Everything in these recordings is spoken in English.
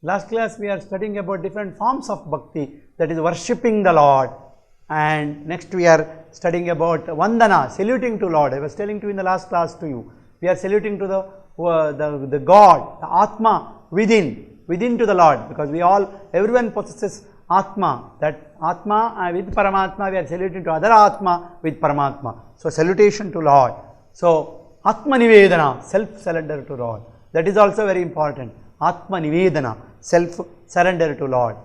Last class we are studying about different forms of bhakti, that is worshipping the Lord, and next we are studying about vandana, saluting to Lord. I was telling to you in the last class to you, we are saluting to the God, the Atma within to the Lord, because everyone possesses Atma, that Atma with Paramatma, we are saluting to other Atma with Paramatma. So salutation to Lord. So Atma Nivedana, self-surrender to Lord. That is also very important. Atma Nivedana, self-surrender to Lord.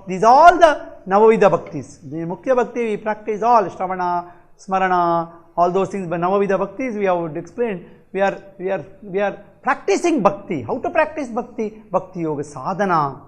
These are all the Navavida Bhaktis. The Mukhya Bhakti we practice all, Shravana, Smarana, all those things. But Navavida Bhaktis we have explained. We are practicing Bhakti. How to practice Bhakti? Bhakti Yoga Sadhana,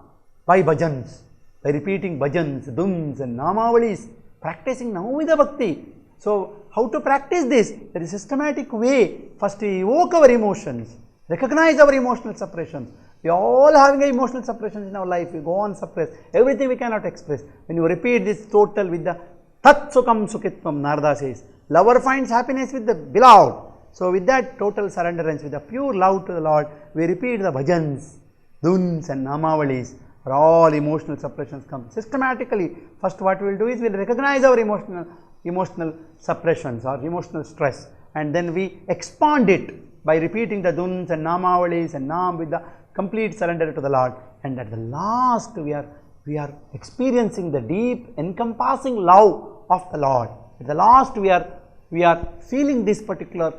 by bhajans, by repeating bhajans, dhums and namavalis, practicing Navavida Bhakti. So how to practice this? There is a systematic way. First we evoke our emotions, recognize our emotional suppressions. We are all having emotional suppressions in our life. We go on suppress. Everything we cannot express. When you repeat this total with the Tat Sukham Sukhitvam, Narada says, lover finds happiness with the beloved. So with that total surrenderance, with the pure love to the Lord, we repeat the bhajans, dhuns and namavalis, for all emotional suppressions come. Systematically, first what we will do is we will recognize our emotional suppressions or emotional stress, and then we expand it by repeating the dhuns and namavalis and nam with the complete surrender to the Lord. And at the last we are experiencing the deep encompassing love of the Lord. At the last we are feeling this particular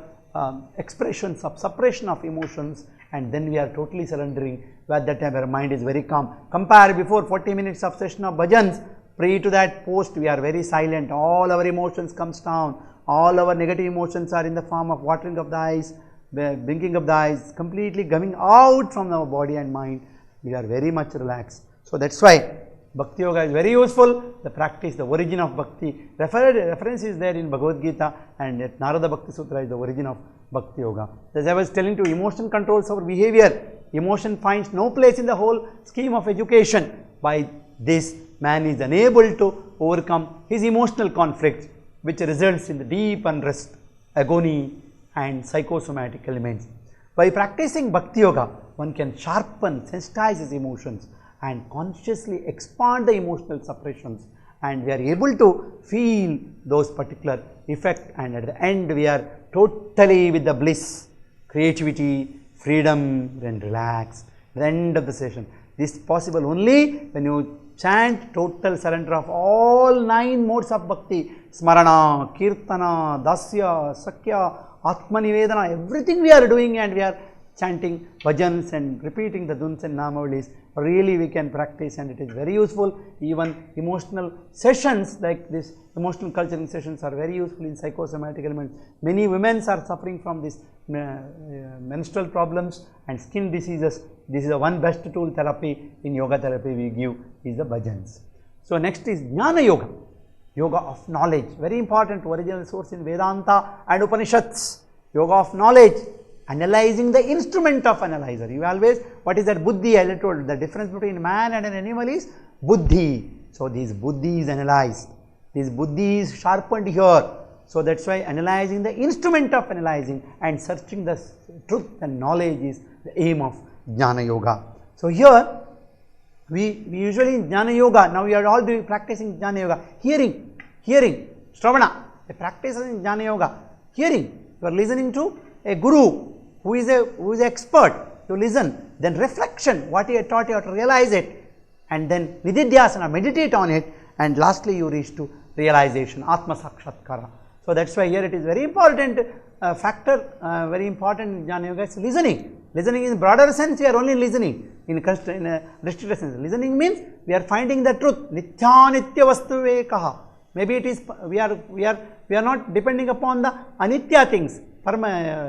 expressions of suppression of emotions, and then we are totally surrendering. At that time our mind is very calm. Compare before 40 minutes of session of bhajans, pre to that, post we are very silent. All our emotions comes down. All our negative emotions are in the form of watering of the eyes, blinking of the eyes, completely coming out from our body and mind. We are very much relaxed. So that's why Bhakti Yoga is very useful. The practice, the origin of Bhakti, reference is there in Bhagavad Gita, and at Narada Bhakti Sutra is the origin of Bhakti Yoga. As I was telling you, emotion controls our behavior. Emotion finds no place in the whole scheme of education. By this, man is unable to overcome his emotional conflicts, which results in the deep unrest, agony and psychosomatic elements. By practicing Bhakti Yoga, one can sharpen, sensitize his emotions and consciously expand the emotional suppressions, and we are able to feel those particular effect, and at the end we are totally with the bliss, creativity, freedom and relaxed. At the end of the session, this is possible only when you chant total surrender of all 9 modes of bhakti, Smarana, Kirtana, Dasya, Sakya, Atma Nivedana, everything we are doing, and we are chanting bhajans and repeating the dhuns and namavalis. Really we can practice, and it is very useful. Even emotional sessions like this, emotional culturing sessions are very useful in psychosomatic elements. Many women are suffering from this menstrual problems and skin diseases. This is the one best tool therapy in yoga therapy we give is the bhajans. So next is Jnana Yoga, yoga of knowledge, very important, original source in Vedanta and Upanishads. Yoga of knowledge, analyzing the instrument of analyzer. You always, what is that buddhi? I told the difference between man and an animal is buddhi. So this buddhi is analyzed, this buddhi is sharpened here. So that's why analyzing the instrument of analyzing and searching the truth and knowledge is the aim of Jnana Yoga. So here we usually in Jnana Yoga, now we are all practicing Jnana Yoga, hearing, Shravana, the practice in Jnana Yoga, hearing, you are listening to a guru who is an expert, you listen, then reflection, what he had taught you have to realize it, and then Nididhyasana, meditate on it, and lastly you reach to realization, Atma Sakshatkara. So that's why here it is very important factor, very important in Jnana Yoga is listening. Listening in broader sense, we are only listening. In a restricted sense, listening means we are finding the truth. Nitya Nitya Vastu Vekaha. Maybe it is we are not depending upon the anitya things,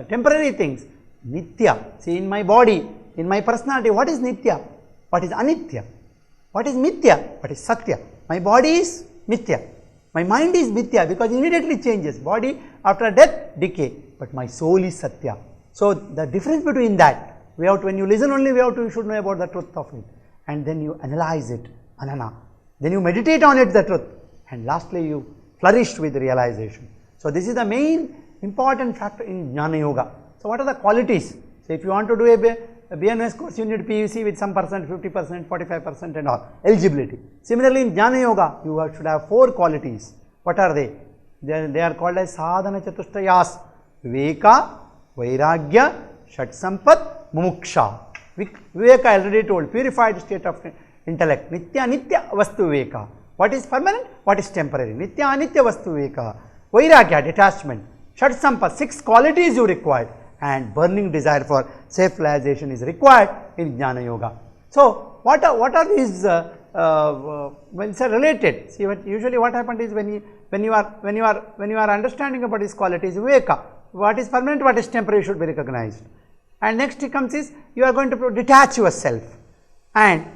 temporary things. Nitya. See, in my body, in my personality, what is Nitya? What is Anitya? What is Mithya? What is Satya? My body is Mithya. My mind is Mithya because immediately changes. Body after death, decay. But my soul is Satya. So the difference between that, we have to, when you listen only, you should know about the truth of it. And then you analyze it, Anana. Then you meditate on it, the truth. And lastly, you flourish with realization. So this is the main important factor in Jnana Yoga. So what are the qualities? So if you want to do a BNS course you need PUC with some percent, 50%, 45% and all, eligibility. Similarly, in Jnana Yoga, you should have 4 qualities. What are they? They are called as sadhana chatushtayas: Viveka, Vairagya, Shat Sampat, Mumuksha. Viveka I already told, purified state of intellect. Nitya Nitya Vastu Viveka. What is permanent? What is temporary? Nitya Anitya Vastu Viveka. Vairagya, detachment. Shat Sampat, 6 qualities you require, and burning desire for self-realization is required in Jnana Yoga. So, what are these when it's related? See, usually what happens is when you are understanding about these qualities, Viveka, what is permanent, what is temporary should be recognized. And next comes is you are going to detach yourself, and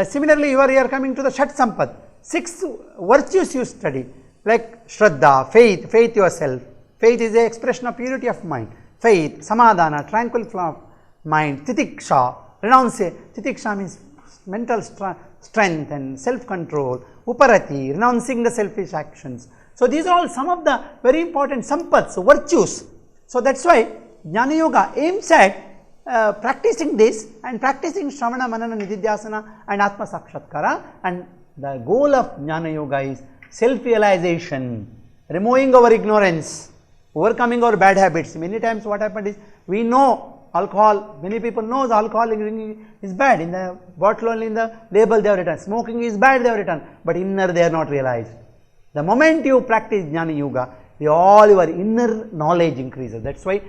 similarly you are coming to the Shat Sampat, 6 virtues you study, like Shraddha, faith yourself. Faith is the expression of purity of mind. Faith, Samadhana, tranquil flow of mind. Titiksha, renunciation. Titiksha means mental strength and self-control. Uparati, renouncing the selfish actions. So, these are all some of the very important sampats, virtues. So, that is why Jnana Yoga aims at practicing this and practicing Shravana, Manana, Nididhyasana and Atma Sakshatkara, and the goal of Jnana Yoga is self-realization, removing our ignorance, overcoming our bad habits. Many times what happened is, we know alcohol, many people know alcohol drinking is bad, in the bottle only, in the label they have written, smoking is bad they have written, but inner they are not realized. The moment you practice Jnana Yoga, all your inner knowledge increases. That is why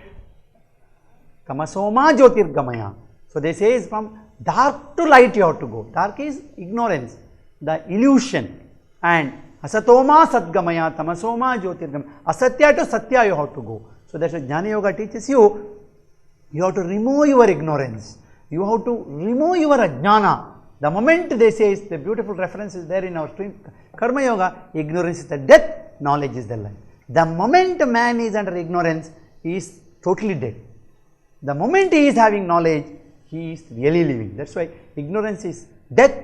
Tamasoma Jyotirgamaya. So, they say is from dark to light you have to go. Dark is ignorance, the illusion, and Asatoma Sadgamaya, Tamasoma Jyotirgamaya. Asatya to Satya you have to go. So, that is what Jnana Yoga teaches you. You have to remove your ignorance. You have to remove your ajnana. The moment they say, the beautiful reference is there in our stream, Karma Yoga, ignorance is the death, knowledge is the life. The moment man is under ignorance, he is totally dead. The moment he is having knowledge, he is really living. That is why ignorance is death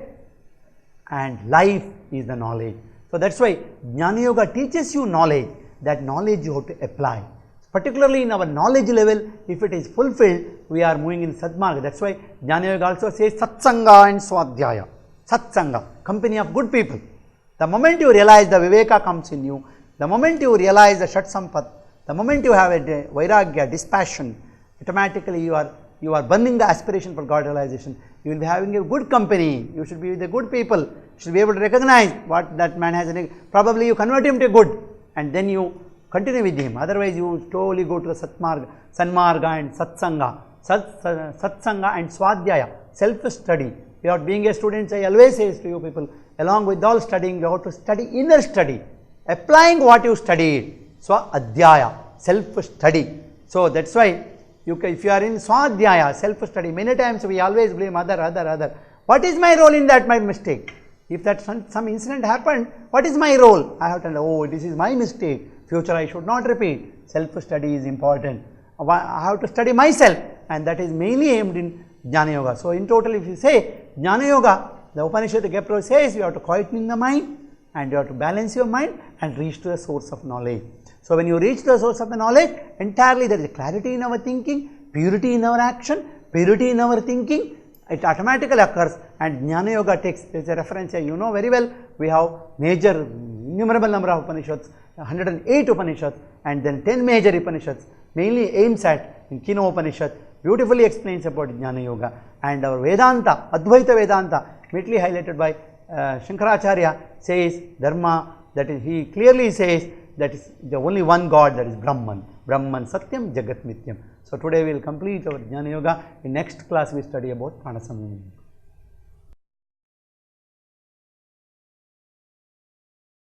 and life is the knowledge. So, that is why Jnana Yoga teaches you knowledge, that knowledge you have to apply. Particularly in our knowledge level, if it is fulfilled, we are moving in Sadmarga. That is why Jnana Yoga also says Satsanga and Swadhyaya. Satsanga, company of good people. The moment you realize the Viveka comes in you, the moment you realize the Shat Sampat, the moment you have a Vairagya, dispassion, automatically you are burning the aspiration for God realization. You will be having a good company, you should be with the good people, you should be able to recognize what that man has, probably you convert him to good, and then you continue with him. Otherwise, you slowly go to the Sanmarga and Satsanga. Satsanga and Swadhyaya, self-study. Without being a student, I always say to you people, along with all studying, you have to study inner study, applying what you studied. Swadhyaya, self-study. So, that is why if you are in Swadhyaya, self-study, many times we always blame other. What is my role in that, my mistake? If that some incident happened, what is my role? I have to know, oh, this is my mistake. Future I should not repeat. Self-study is important. I have to study myself, and that is mainly aimed in Jnana Yoga. So, in total, if you say Jnana Yoga, the Upanishad, the Gepro says you have to quieten the mind and you have to balance your mind and reach to the source of knowledge. So, when you reach the source of the knowledge, entirely there is a clarity in our thinking, purity in our action, purity in our thinking, it automatically occurs, and Jnana Yoga takes, there is a reference here, you know very well, we have major, innumerable number of Upanishads, 108 Upanishads, and then 10 major Upanishads, mainly aims at, in Kino Upanishad, beautifully explains about Jnana Yoga, and our Vedanta, Advaita Vedanta, neatly highlighted by Shankaracharya, says Dharma, that is, he clearly says that is the only one God, that is Brahman. Brahman Satyam Jagat Mityam. So, today we will complete our Jnana Yoga. In next class we study about Pranasamyam.